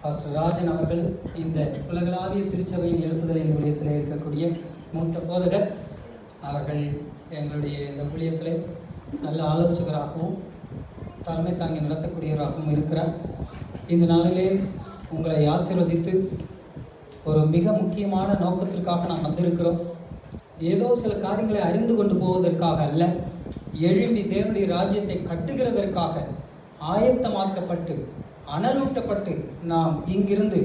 Pastor Rajan அவர்கள் இந்த உலகளாவிய திருச்சபையின் எழுப்புதலின் ஊழியத்தில் இருக்கக்கூடிய மூத்த போதகர் அவர்கள் எங்களுடைய இந்த ஊழியத்தில் நல்ல ஆலோசகராகவும் தலைமை தாங்கி நடத்தக்கூடியவராகவும் இருக்கிறார். இந்த நாளிலே உங்களை ஆசீர்வதித்து ஒரு மிக முக்கியமான நோக்கத்திற்காக நாம் வந்திருக்கிறோம். ஏதோ சில காரியங்களை அறிந்து கொண்டு போவதற்காக அல்ல, எழும்பி தேவனுடைய ராஜ்யத்தை கட்டுகிறதற்காக ஆயத்தமாக்கப்பட்டு அனலூட்டப்பட்டு நாம் இங்கிருந்து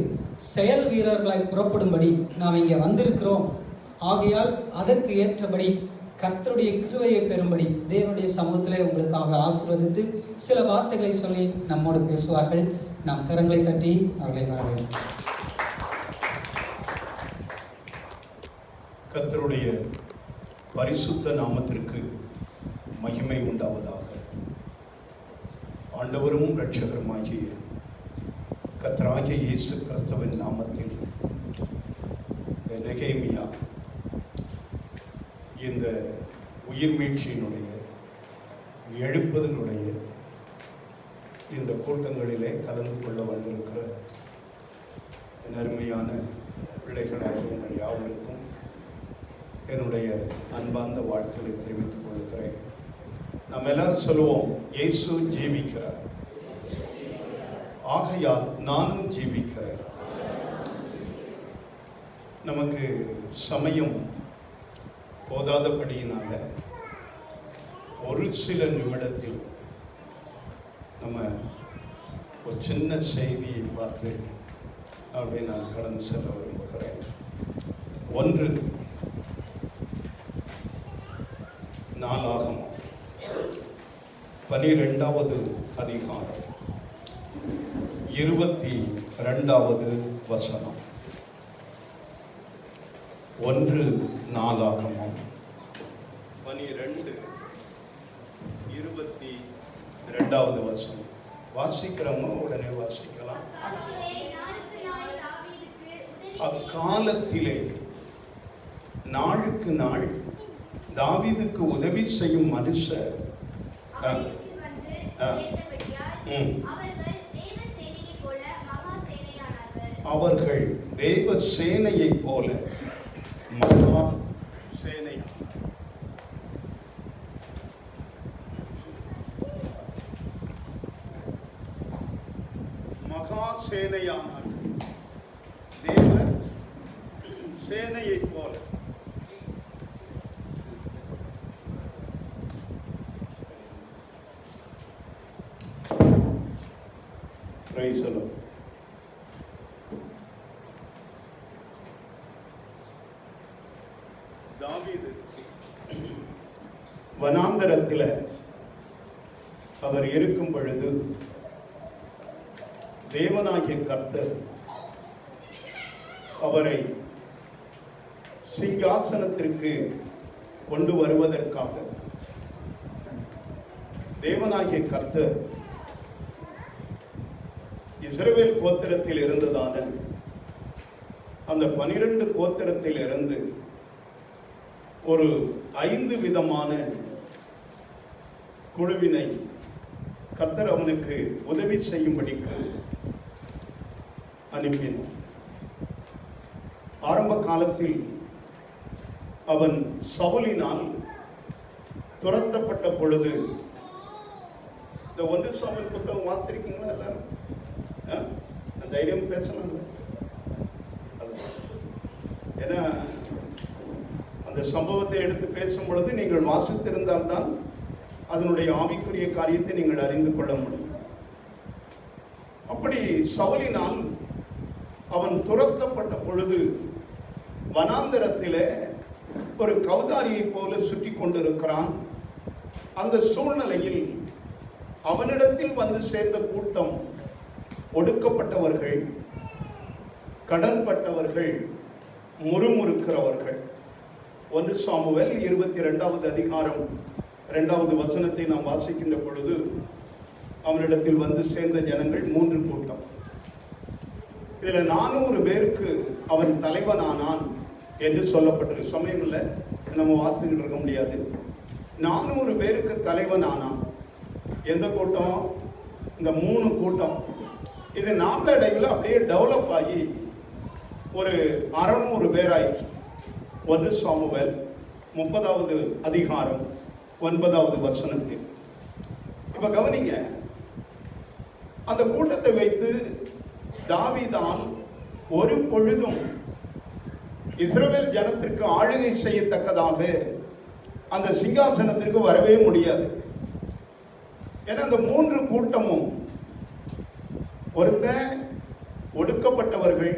செயல் வீரர்களாய் புறப்படும்படி நாம் இங்கே வந்திருக்கிறோம். ஆகையால் அதற்கு ஏற்றபடி கர்த்தருடைய கிருபையை பெறும்படி தேவனுடைய சமூகத்திலே உங்களுக்காக ஆசீர்வதித்து சில வார்த்தைகளை சொல்லி நம்மோடு பேசுவார்கள். நாம் கரங்களை தட்டி அவர்களை வரவேற்கிறோம். கர்த்தருடைய பரிசுத்த நாமத்திற்கு மகிமை உண்டாவதாக. ஆண்டவரும் இரட்சகருமாகிய கர்த்தராகிய இயேசு கிறிஸ்துவின் நாமத்தில் நெகேமியா இந்த உயிர் மீட்சியினுடைய எழுப்பதனுடைய இந்த கூட்டங்களிலே கலந்து கொள்ள வந்திருக்கிற அருமையான பிள்ளைகளாகிய உங்கள் யாவருக்கும் என்னுடைய அன்பார்ந்த வாழ்த்துக்களை தெரிவித்துக் கொள்கிறேன். நாம் எல்லாரும் சொல்லுவோம், இயேசு ஜீவிக்கிறார், ஆகையால் நானும் ஜீவிக்கிறேன். நமக்கு சமயம் போதாதபடியினால ஒரு சில நிமிடத்தில் நம்ம ஒரு சின்ன செய்தியை பார்த்து அப்படியே நான் கடந்து செல்ல விரும்புகிறேன். ஒன்று நாளாகமம் 12வது அதிகாரம் 22வது வசனம். 1 நாளாகமம் 12:22வது வசனம். வாசிக்கிறவங்க உடனே வாசிக்கலாம். அக்காலத்திலே நாளுக்கு நாள் தாவீதுக்கு உதவி செய்யும் மனுஷர் அவர்கள் தேவ சேனையை போல மகா சேனை. மகா சேனையானார்கள். தேவ சேனையை போல. Praise the Lord. தாவீது வனாந்தரத்தில் அவர் இருக்கும் பொழுது தேவனாகிய கர்த்தர் அவரை சிங்காசனத்திற்கு கொண்டு வருவதற்காக தேவனாகிய கர்த்தர் இஸ்ரவேல் கோத்திரத்தில் இருந்ததான அந்த 12 கோத்திரத்தில் இருந்து ஒரு 5 விதமான குழுவினை கர்த்தர் அவனுக்கு உதவி செய்யும்படிக்கு அனுப்பினார். ஆரம்ப காலத்தில் அவன் சவுலினால் துரத்தப்பட்ட பொழுது, இந்த 1 சாமுவேல் புத்தகம் வாசிச்சிருக்கீங்களா எல்லாரும்? தைரியம் பேசலாம். ஏன்னா அந்த சம்பவத்தை எடுத்து பேசும் பொழுது நீங்கள் வாசித்திருந்தால்தான் அதனுடைய ஆவிக்குரிய காரியத்தை நீங்கள் அறிந்து கொள்ள முடியும். அப்படி சவுலினால் அவன் துரத்தப்பட்ட பொழுது வனாந்தரத்திலே ஒரு கௌதாரியை போல சுற்றி கொண்டிருக்கிறான். அந்த சூழ்நிலையில் அவனிடத்தில் வந்து சேர்ந்த கூட்டம் ஒடுக்கப்பட்டவர்கள், கடன்பட்டவர்கள், முறுமுறுக்கிறவர்கள். 1 சாமுவேல் 22வது அதிகாரம் 2வது வசனத்தை நாம் வாசிக்கின்ற பொழுது அவனிடத்தில் வந்து சேர்ந்த ஜனங்கள் 3 கூட்டம். இதில் 400 பேருக்கு அவன் தலைவனானான் என்று சொல்லப்பட்டிருக்கு. சமயம் இல்லை, நம்ம வாசிக்கிட்டு இருக்க முடியாது. 400 பேருக்கு தலைவனானான். எந்த கூட்டம்? இந்த 3 கூட்டம் இது நாளடைவில் அப்படியே டெவலப் ஆகி ஒரு 600 பேர் ஆயிடுச்சு. 1 சாமுவேல் 30வது அதிகாரம் 9வது வசனத்தில். இப்ப கவனிங்க, அந்த கூட்டத்தை வைத்து தாவீதான் ஒரு பொழுதும் இஸ்ரவேல் ஜனத்திற்கு ஆளுகை செய்யத்தக்கதாக அந்த சிங்காசனத்திற்கு வரவே முடியாது. ஏன்னா அந்த 3 கூட்டமும், ஒருத்தன் ஒடுக்கப்பட்டவர்கள்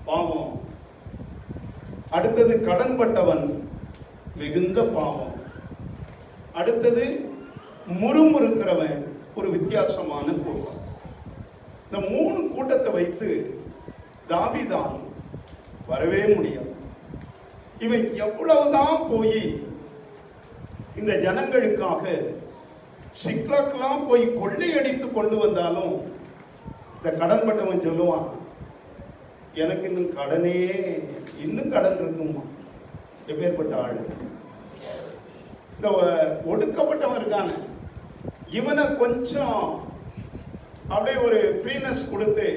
பாவம், அடுத்தது கடன்பட்டவன் மிகுந்த பாவம், அடுத்தது முறுமுறுக்கிறவன் ஒரு வித்தியாசமான கூட்டம். இந்த 3 கூட்டத்தை வைத்து தாவீதான் வரவே முடியாது. இவன் எவ்வளவுதான் போய் இந்த ஜனங்களுக்காக சிக்லாக்கெல்லாம் போய் கொள்ளையடித்து கொண்டு வந்தாலும் இந்த கடன்பட்டவன் சொல்லுவான், எனக்கு இன்னும் கடனே இன்னும் கடன் இருக்குமா. எப்பேற்பட்ட ஆள் இந்த ஒடுக்கப்பட்டவன் இருக்கான, இவனை கொஞ்சம் அப்படியே ஒரு ஃப்ரீனஸ் கொடுத்து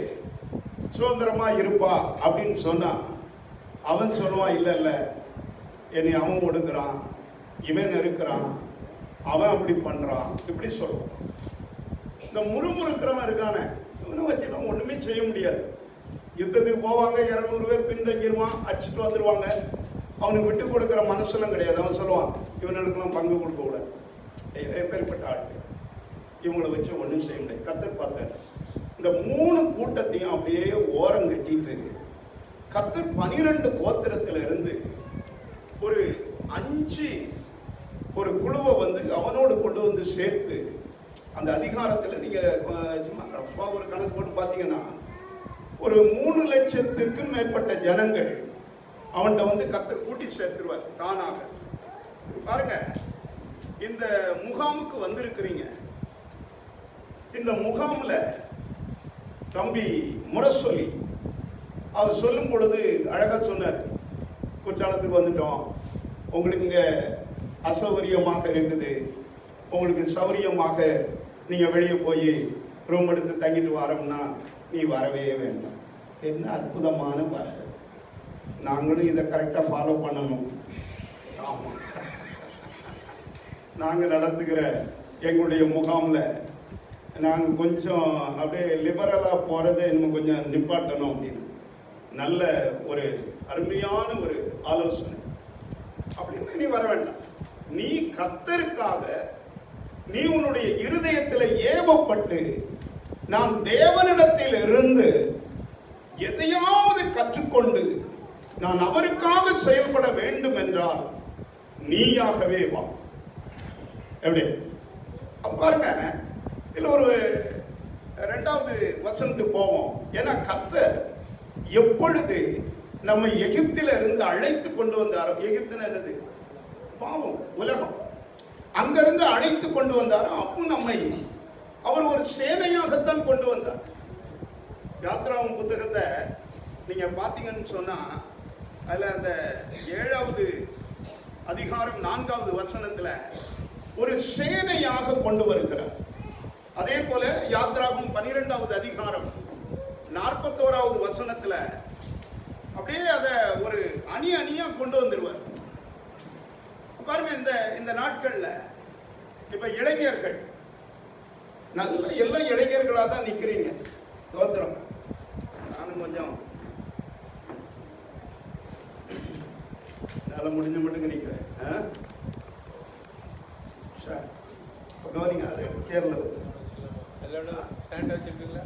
சுதந்திரமா இருப்பா அப்படின்னு சொன்னா அவன் சொல்லுவான், இல்லை இல்லை என்னை அவன் ஒடுக்குறான், இவன் இருக்கிறான், அவன் அப்படி பண்றான், இப்படி சொல்லுவான். இந்த முறுமுறுக்கிறவன் இருக்கான, இவனை வச்சுனா ஒண்ணுமே செய்ய முடியாது. யுத்தத்துக்கு போவாங்க, 200 பேர் பின்தங்கிடுவான், அடிச்சுட்டு வந்துடுவாங்க. அவனுக்கு விட்டு கொடுக்குற மனசுலாம் கிடையாது. அவன் சொல்லுவான், இவனுக்கெல்லாம் பங்கு கொடுக்க கூடாது. எப்பேற்பட்ட ஆள், இவங்களை வச்சு ஒன்றும் செய்ய முடியாது. கர்த்தர் பார்த்தார் இந்த 3 கூட்டத்தையும் அப்படியே ஓரம் கட்டிட்டு கர்த்தர் 12 கோத்திரத்துல இருந்து ஒரு 5 ஒரு குழுவை வந்து அவனோடு கொண்டு வந்து சேர்த்து அந்த அதிகாரத்தில் நீங்க சும்மா ரஃபா ஒரு கணக்கு போட்டு பார்த்தீங்கன்னா ஒரு 3 லட்சத்திற்கும் மேற்பட்ட ஜனங்கள் அவன்கிட்ட வந்து கர்த்தர் கூட்டி சேர்த்துருவார் தானாக. பாருங்க, இந்த முகாமுக்கு வந்திருக்கிறீங்க. இந்த முகாம்ல தம்பி முரசொலி அவர் சொல்லும் பொழுது அழகா சொன்னார், குற்றாலத்துக்கு வந்துட்டோம், உங்களுக்கு இங்க அசௌகரியமாக இருக்குது, உங்களுக்கு சௌரியமாக நீங்க வெளியே போய் ரூம் எடுத்து தங்கிட்டு வரோம்னா நீ வரவே வேண்டாம். என்ன அற்புதமான பாருங்க, நாங்களும் இதை கரெக்டாக ஃபாலோ பண்ணணும். ஆமாம், நாங்கள் நடத்துகிற எங்களுடைய முகாமில் நாங்கள் கொஞ்சம் அப்படியே லிபரலாக போகிறத இன்னும் கொஞ்சம் நிப்பாட்டணும் அப்படின்னு நல்ல ஒரு அருமையான ஒரு ஆலோசனை. அப்படின்னு நீ வர வேண்டாம், நீ கர்த்தருக்காக நீ உன்னுடைய இருதயத்தில் ஏவப்பட்டு நான் தேவனிடத்தில் இருந்து எதையாவது கற்றுக்கொண்டு நான் அவருக்காக செயல்பட வேண்டும் என்றால் நீயாகவே வா. எப்படி பாருங்க, இதுல ஒரு 2வது வசனத்துக்கு போவோம். ஏன்னா கர்த்தர் எப்பொழுது நம்ம எகிப்தில இருந்து அழைத்து கொண்டு வந்தாரோ, எகிப்துன்னு என்னது பாவம் உலகம், அங்கிருந்து அழைத்து கொண்டு வந்தாரோ அப்போ நம்மை அவர் ஒரு சேனையாகத்தான் கொண்டு வந்தார். யாத்ராவும் புத்தகத்தை நீங்க பாத்தீங்கன்னு சொன்னா அதுல அந்த 7வது அதிகாரம் 4வது வசனத்துல ஒரு சேனையாக கொண்டு வருகிறார். அதே போல யாத்ராகும் 12வது அதிகாரம் 41வது வசனத்துல அப்படியே அத ஒரு அணி அணியா கொண்டு வந்துருவார். பாருங்க, இந்த நாட்கள்ல இப்ப இளைஞர்கள் நல்ல எல்லா இளைஞர்களா தான் நிக்கிறீங்க. தோத்திரம், நானும் கொஞ்சம் நல்ல முடிஞ்ச மட்டும் நிக்கிறேன். கவனிங்க, அது கேரளா ஸ்டாண்ட் வச்சிருக்கீங்களா?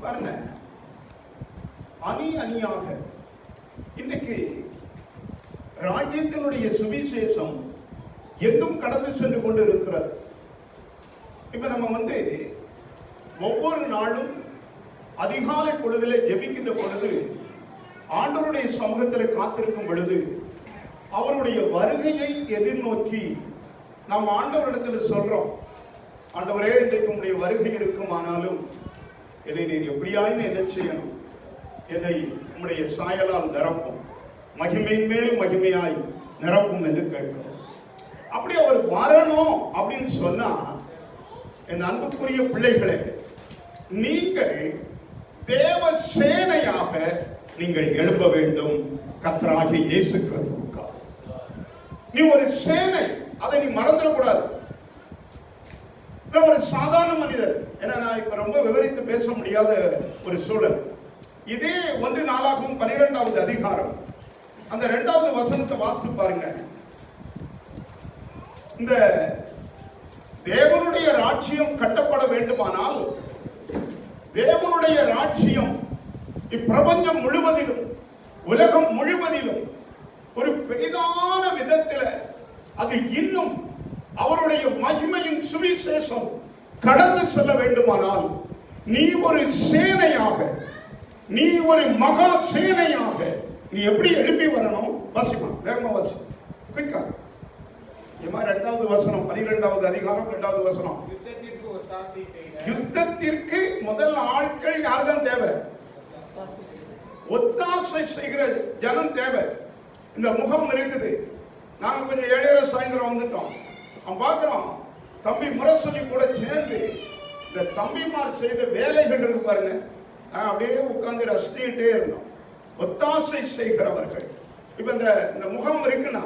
பாருங்க, அணி அணியாக இன்னைக்கு ராஜ்யத்தினுடைய சுவிசேஷம் எங்கும் கடந்து சென்று கொண்டு இருக்கிறது. இப்ப நம்ம வந்து ஒவ்வொரு நாளும் அதிகாலை பொழுதிலே ஜெபிக்கின்ற பொழுது, ஆண்டவருடைய சமூகத்தில் காத்திருக்கும் பொழுது அவருடைய வருகையை எதிர்நோக்கி நாம் ஆண்டவரிடத்தில் சொல்றோம், ஆண்டவரே இன்றைக்கு உங்களுடைய வருகை இருக்குமானாலும் என்னை நீர் எப்படியாயின்னு என்ன செய்யணும், என்னை உம்முடைய சாயலால் நிரப்பும், மகிமையின் மேல் மகிமையாய் நிரப்பும் என்று கேட்கிறோம். அப்படி அவர் வரணும் அப்படின்னு சொன்னா, என் அன்புக்குரிய பிள்ளைகளே, நீங்கள் தேவ சேனையாக நீங்கள் எழும்ப வேண்டும். கர்த்தராகிய இயேசு கிறிஸ்துவுக்காக நீ ஒரு சேனை, அதை நீ மறந்துடக்கூடாது. ஒரு சாதாரண மனிதர், ஏன்னா நான் இப்ப ரொம்ப விவரித்து பேச முடியாத ஒரு சூழல். இதே 1 நாளாகவும் 12வது அதிகாரம் அந்த 2வது வசனத்தை வாசித்து பாருங்க. இந்த தேவனுடைய ராஜ்யம் கட்டப்பட வேண்டுமானால், தேவனுடைய ராஜ்யம் இப்பிரபஞ்சம் முழுவதிலும், உலகம் முழுவதிலும் ஒரு பெரிதான விதத்தில் அது இன்னும் அவருடைய மகிமையின் சுவிசேஷம் கடந்து செல்ல வேண்டுமானால், நீ ஒரு சேனையாக, நீ ஒரு மகா சேனையாக நீ எப்படி எழுப்பி வரணும்? வாசிமா, வேகமா வாசி, குயிக்கா. 2வது வசனம், 12வது அதிகாரம் 2வது வசனம். யுத்தத்திற்கு முதல் ஆட்கள் யார்தான் தேவை? ஒத்தாசை செய்கிற ஜனம் தேவை. இந்த முகம் இருக்குது. நாங்க கொஞ்சம் ஏழையர சாயந்தரம் வந்துட்டோம். பார்க்கிறோம், தம்பி முரசொலி கூட சேர்ந்து இந்த தம்பிமார் செய்த வேலைகள் இருக்கு பாருங்க, அப்படியே உட்கார்ந்து ரசிச்சுட்டே இருந்தோம். ஒத்தாசை செய்கிறவர்கள். இப்ப இந்த முகம் இருக்குன்னா,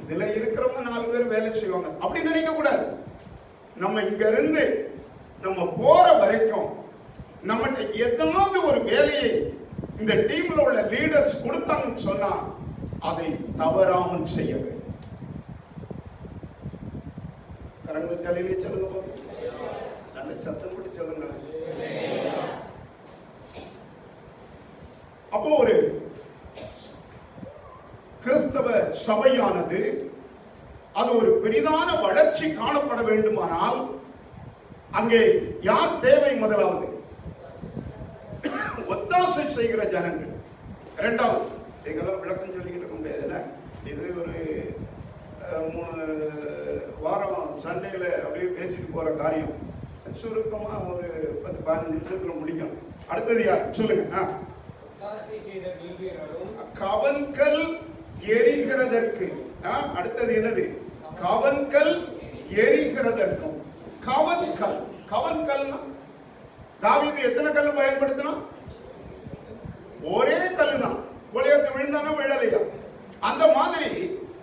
இதுல இருக்கிறவங்க 4 பேர் வேலை செய்வாங்க அப்படி நினைக்க கூடாது. நம்ம இங்க இருந்து நம்ம போற வரைக்கும் நம்மகிட்ட ஏதாவது ஒரு வேலையை இந்த டீம்ல உள்ள லீடர்ஸ் கொடுத்தாங்கன்னு சொன்னா அதை தவறாமல் செய்ய வேண்டும். கரங்களை தலையிலே சொல்லுங்க பாப்போம், நல்ல சத்தம் போட்டு சொல்லுங்களேன். அப்போ ஒரு கிறிஸ்தவ சபையானது அது ஒரு பெரிதான வளர்ச்சி காணப்பட வேண்டுமானால் அங்கே யார் தேவை? முதலாவது ஒத்தாசை செய்கிற ஜனங்கள். 2வது, இதெல்லாம் விளக்கம் சொல்லிக்கிட்டு இருக்க முடியாதுல்ல, இது ஒரு 3 வாரம் சண்டையில அப்படியே பேசிட்டு போற காரியம். சுருக்கமா ஒரு 10-15 நிமிஷத்துல முடிக்கணும். அடுத்தது யார் சொல்லுங்க? கவன்கல் எரிகிறதற்கு. அடுத்தது என்னது? கவன்கல் எரிகிறதற்கும். கவன்கல், கவன்கல்னா தாவீது எத்தனை கல் பயன்படுத்தினான்? ஒரே கல்லு தான். கொலையத்து விழுந்தானா விழலையா? அந்த மாதிரி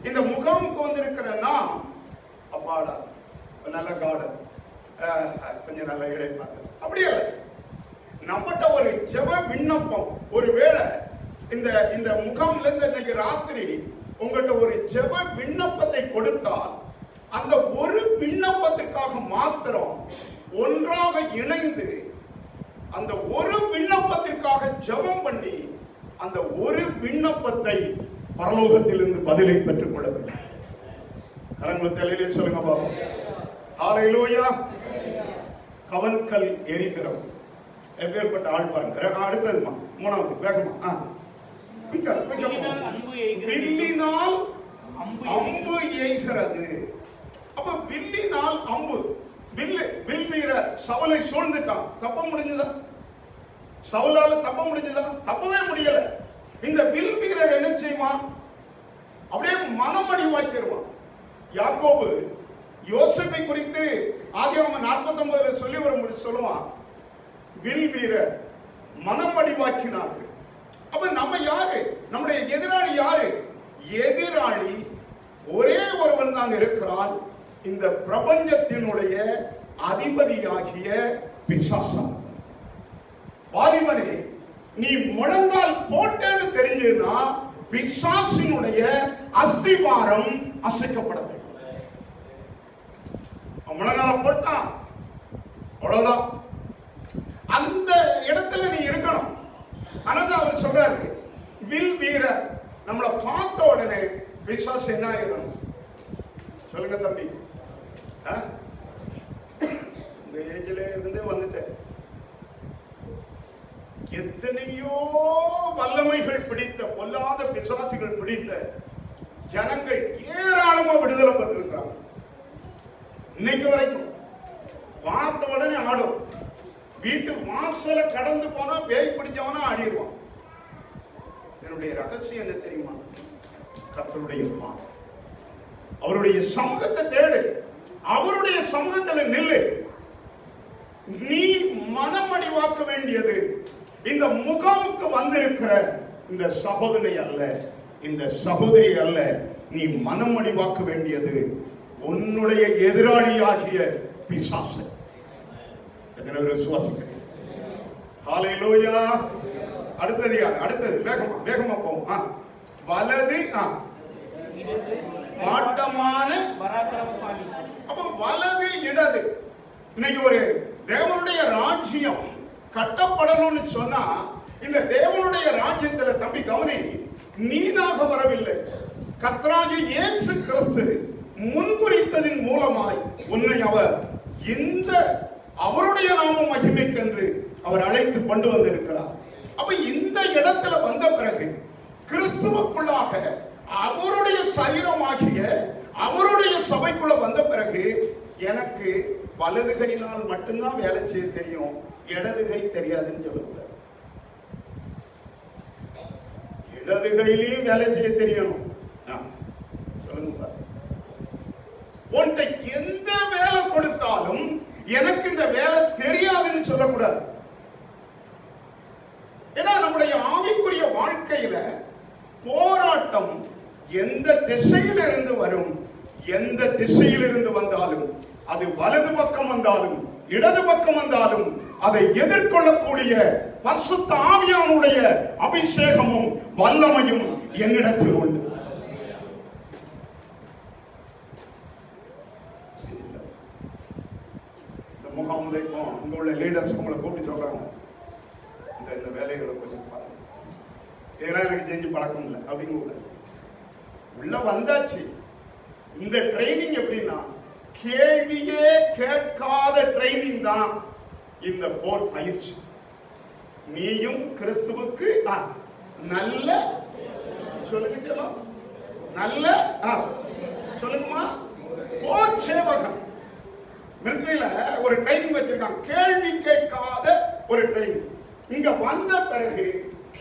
இந்த முகாமுக்கு வந்திருக்கிறன்னா, அப்பாடா நல்ல கார்டன், கொஞ்சம் நல்ல இழைப்பாங்க, அப்படியே நம்மகிட்ட ஒரு ஜெப விண்ணப்பம். ஒருவேளை இந்த முகாம்ல இருந்து இன்னைக்கு ராத்திரி உங்கள்கிட்ட ஒரு ஜெப விண்ணப்பத்தை கொடுத்தால், அந்த ஒரு விண்ணப்பத்திற்காக மாத்திரம் ஒன்றாக இணைந்து அந்த ஒரு விண்ணப்பத்திற்காக ஜெபம் பண்ணி அந்த ஒரு விண்ணப்பத்தை பரலோகத்திலிருந்து பதிலை பெற்றுக் கொள்ள வேண்டும். கரங்களை தலையிலே சொல்லுங்க பாப்போம். ஹல்லேலூயா. கவன்கல் எரிகிறோம். எப்பேற்பட்ட ஆள் பாருங்க. அடுத்ததுமா 3வது வேகமா. வில்லினால் அம்பு எய்கிறது. அப்ப வில்லினால் அம்பு. வில் வீரர் சவுலை சூழ்ந்துட்டான். தப்ப முடிஞ்சதா? சவுலால தப்ப முடிஞ்சதா? தப்பவே முடியல. இந்த வில் வீரர் என்ன செய்வான்? அப்படியே மனமடி வாக்கிடுவான். யாக்கோபு யோசேப்பை குறித்து ஆதியாகமம் 49 சொல்லி வரும் சொல்லுவான், வில் வீரர் மனமடி வாக்கினார்கள். அப்ப நம்ம யாரு? நம்முடைய எதிராளி யாரு? எதிராளி ஒரே ஒருவன் தான் இருக்கிறான், இந்த பிரபஞ்சத்தினுடைய அதிபதியாகிய பிசாசானவன். வாலிபனே, நீ முழங்கால் போட்டேன்னு தெரிஞ்சதுன்னா பிசாசினுடைய அஸ்திவாரம் அசைக்கப்பட வேண்டும். முழங்கால போட்டான், அவ்வளவுதான். அந்த இடத்துல நீ இருக்கணும். ஆனா அவர் சொல்றாரு, வில் வீரர் நம்மளை பார்த்த உடனே பிசாசு என்ன ஆயிரும்? சொல்லுங்க தம்பி. இந்த ஏஜ்ல இருந்தே வந்துட்டேன். எத்தனையோ வல்லமைகள் பிடித்த, பொல்லாத பிசாசுகள் பிடித்த ஜனங்கள் ஏராளமா விடுதலை பெற்றிருக்கிறாங்க. இன்னைக்கு வரைக்கும் பார்த்த உடனே ஆடும். வீட்டு வாசல கடந்து போனா பேய் பிடிச்சவனா ஆடிடுவான். என்னுடைய ரகசியம் என்ன தெரியுமா? கர்த்தருடைய பாதம். அவருடைய சமூகத்தை தேடு, அவருடைய சமூகத்தில் நில்லு. நீ மனமடிவாக்க வேண்டியது இந்த முகாமுக்கு வந்திருக்கிற இந்த சகோதரி அல்ல, இந்த சகோதரி அல்ல. நீ மனமடிவாக்க வேண்டியது உன்னுடைய எதிராளியாகிய பிசாசை. எத்தனை பேர் விசுவாசிக்கிறீங்க? ஹல்லேலூயா. அடுத்தது யார்? அடுத்தது வேகமா வேகமா போவோம். வலது வாட்டமான பராக்கிரமசாலி. அப்ப வலது இடது. இன்னைக்கு ஒரு தேவனுடைய ராஜ்யம் கட்டப்படணும்னு சொன்னா, இந்த தேவனுடைய ராஜ்யத்துல தம்பி கவனி, நீனாக வரவில்லை. கர்த்தராகிய இயேசு கிறிஸ்து முன்குறித்ததின் மூலமாய் உன்னை அவர் இந்த அவருடைய நாம மகிமைக்கென்று அவர் அழைத்து கொண்டு வந்திருக்கிறார். அப்ப இந்த இடத்துல வந்த பிறகு கிறிஸ்துவுக்குள்ளாக அவருடைய சரீரமாகிய அவருடைய சபைக்குள்ள வந்த பிறகு எனக்கு வலது கையினால் மட்டும்தான் வேலை செய்ய தெரியும், இடது கை தெரியாதுன்னு சொல்லக்கூடாது. இடது கையிலையும் வேலை செய்ய தெரியணும். சொல்லுங்க, உன்கிட்ட எந்த வேலை கொடுத்தாலும் எனக்கு இந்த வேலை தெரியாதுன்னு சொல்லக்கூடாது. ஏன்னா நம்முடைய ஆவிக்குரிய வாழ்க்கையில போராட்டம் எந்த திசையில் இருந்து வரும், எந்த திசையில் இருந்து வந்தாலும், அது வலது பக்கம் வந்தாலும் இடது பக்கம் வந்தாலும் அதை எதிர்கொள்ளக்கூடிய பரிசுத்த ஆவியானுடைய அபிஷேகமும் வல்லமையும் என்னிடத்தில் உண்டு. இந்த முகாமுதைக்கும் இங்க உள்ள லீடர்ஸ் உங்களை கூப்பிட்டு சொல்றாங்க, இந்த வேலைகளை கொஞ்சம் பாருங்க, இதெல்லாம் எனக்கு செஞ்சு பழக்கம் இல்லை அப்படிங்க கூடாது. உள்ள வந்தாச்சு. இந்த ட்ரைனிங் எப்படின்னா, கேள்வியே கேட்காத ட்ரைனிங் தான் இந்த போர் பயிற்சி. நீயும் கிறிஸ்துவுக்கு நல்ல சொல்லுங்க, சொல்லும் நல்ல சொல்லுங்கம்மா, போர் சேவகம். மிலிட்டரியில ஒரு ட்ரைனிங் வச்சிருக்காங்க, கேள்வி கேட்காத ஒரு ட்ரைனிங். இங்க வந்த பிறகு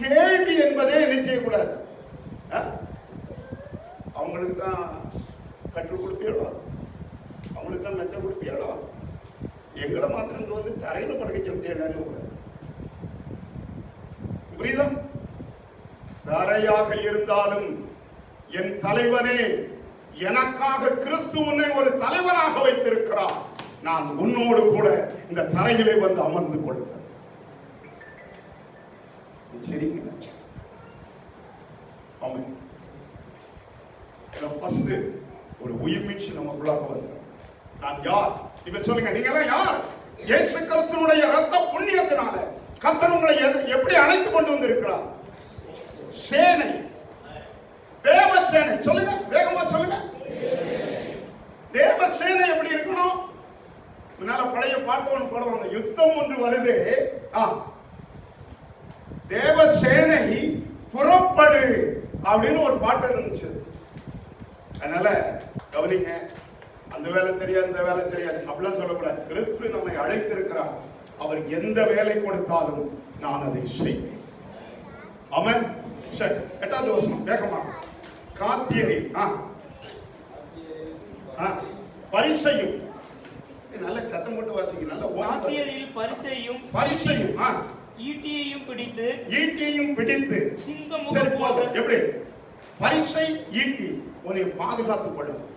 கேள்வி என்பதே என்ன செய்யக்கூடாது. அவங்களுக்கு தான் கற்றுக் கொடுப்பியோ, அவங்களுக்கு தான் மெச்ச கொடுப்பியோ, எங்களை மாத்திரம் வந்து தரையில படுக்க சொல்லிட்டு கூடாது. புரியுதா? தரையாக இருந்தாலும் என் தலைவனே, எனக்காக கிறிஸ்து உன்னை ஒரு தலைவனாக வைத்திருக்கிறார், நான் உன்னோடு கூட இந்த தரையிலே வந்து அமர்ந்து கொள்ளுகிறேன். சரிங்களா? ஒரு உயிர் மீட்சி நமக்குள்ளாக வந்துடும். நான் யார்? இப்ப சொல்லுங்க, நீங்க எல்லாம் யார்? இயேசு கிறிஸ்துவினுடைய இரத்த புண்ணியத்தினால கர்த்தர் உங்களை எப்படி அழைத்து கொண்டு வந்திருக்கிறார்? சேனை, தேவ சேனை. சொல்லுங்க, வேகமா சொல்லுங்க. தேவ சேனை எப்படி இருக்கணும்? முன்னால பழைய பாட்டு ஒன்று போடுவாங்க, யுத்தம் ஒன்று வருது, தேவ சேனை புறப்படு அப்படின்னு ஒரு பாட்டு இருந்துச்சு. அதனால கவனிங்க, அந்த வேலை தெரியாது இந்த வேலை தெரியாது அப்படிலாம் சொல்லக்கூடாது. கிறிஸ்து நம்மை அழைத்திருக்கிறார், அவர் எந்த வேலை கொடுத்தாலும் நான் அதை செய்வேன். ஆமென். சரி, 8வது வசனம் வேகமாக. காத்தியரில் பரிசையும், நல்ல சத்தம் போட்டு வாசிங்க, நல்ல காத்தியரில் பரிசையும் ஈட்டியையும் பிடித்து சிங்கம். சரி, போதும். எப்படி பரிசை ஈட்டி உன்னை பாதுகாத்துக் கொள்ளணும்,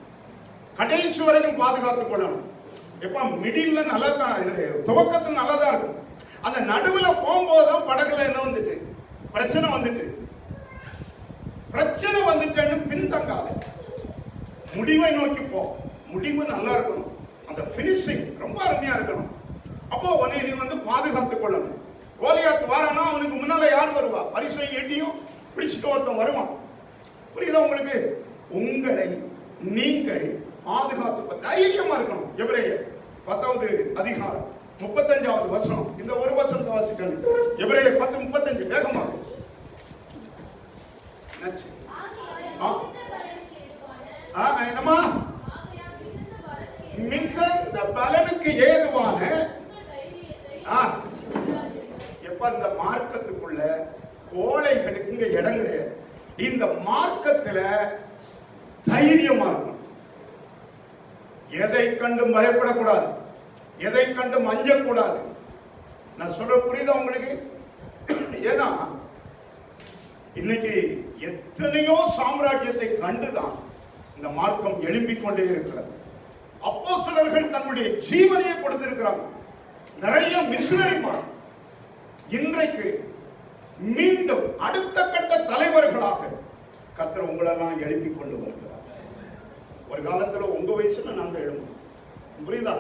கடைசி வரைக்கும் பாதுகாத்துக் கொள்ளணும். எப்ப மிடில்ல நல்லா தான், துவக்கத்தில் நல்லா தான் இருக்கும். அந்த நடுவுல போகும்போதுதான் படகுல என்ன வந்துட்டு பிரச்சனை வந்துட்டேன்னு பின்தங்காத, முடிவை நோக்கி போ. முடிவு நல்லா இருக்கணும், அந்த பினிஷிங் ரொம்ப அருமையா இருக்கணும். அப்போ உன்னை நீ வந்து பாதுகாத்துக் கொள்ளணும். கோலியாத் வாரானா அவனுக்கு முன்னால யார் வருவா? பரிசை ஈட்டியும் பிடிச்சிட்டு ஒருத்தன் வருவான். புரியுதா உங்களுக்கு? உங்களை நீங்கள் பாதுகாத்து தைரியமா இருக்கணும். எபிரேயர் 10வது அதிகாரம் 35வது வசனம். இந்த ஒரு வசனத்தை வாசிக்கணும். எபிரேயர் 10:35 வேகமாக. என்னமா மிகுந்த பலனுக்கு ஏதுவான எப்ப இந்த மார்க்கத்துக்குள்ள கோழைகளுக்கு இங்க இடம் கிடையாது. இந்த மார்க்கத்துல தைரியமா இருக்கணும். எதை கண்டும் பயப்படக்கூடாது, எதை கண்டும் அஞ்சக்கூடாது. நான் சொல்ற புரியுதா உங்களுக்கு? ஏன்னா இன்னைக்கு எத்தனையோ சாம்ராஜ்யத்தை கண்டுதான் இந்த மார்க்கம் எழும்பிக் கொண்டே இருக்கிறது. அப்போஸ்தலர்கள் தன்னுடைய ஜீவனையை கொடுத்திருக்கிறாங்க. நிறைய மிஷனரிமார் இன்றைக்கு மீண்டும் அடுத்த கட்ட தலைவர்களாக கர்த்தர் உங்களெல்லாம் எழுப்பிக் கொண்டு வருகிறார். ஒரு காலத்துல உங்க வயசுல நாங்க எழுப்போம், புரியுதா?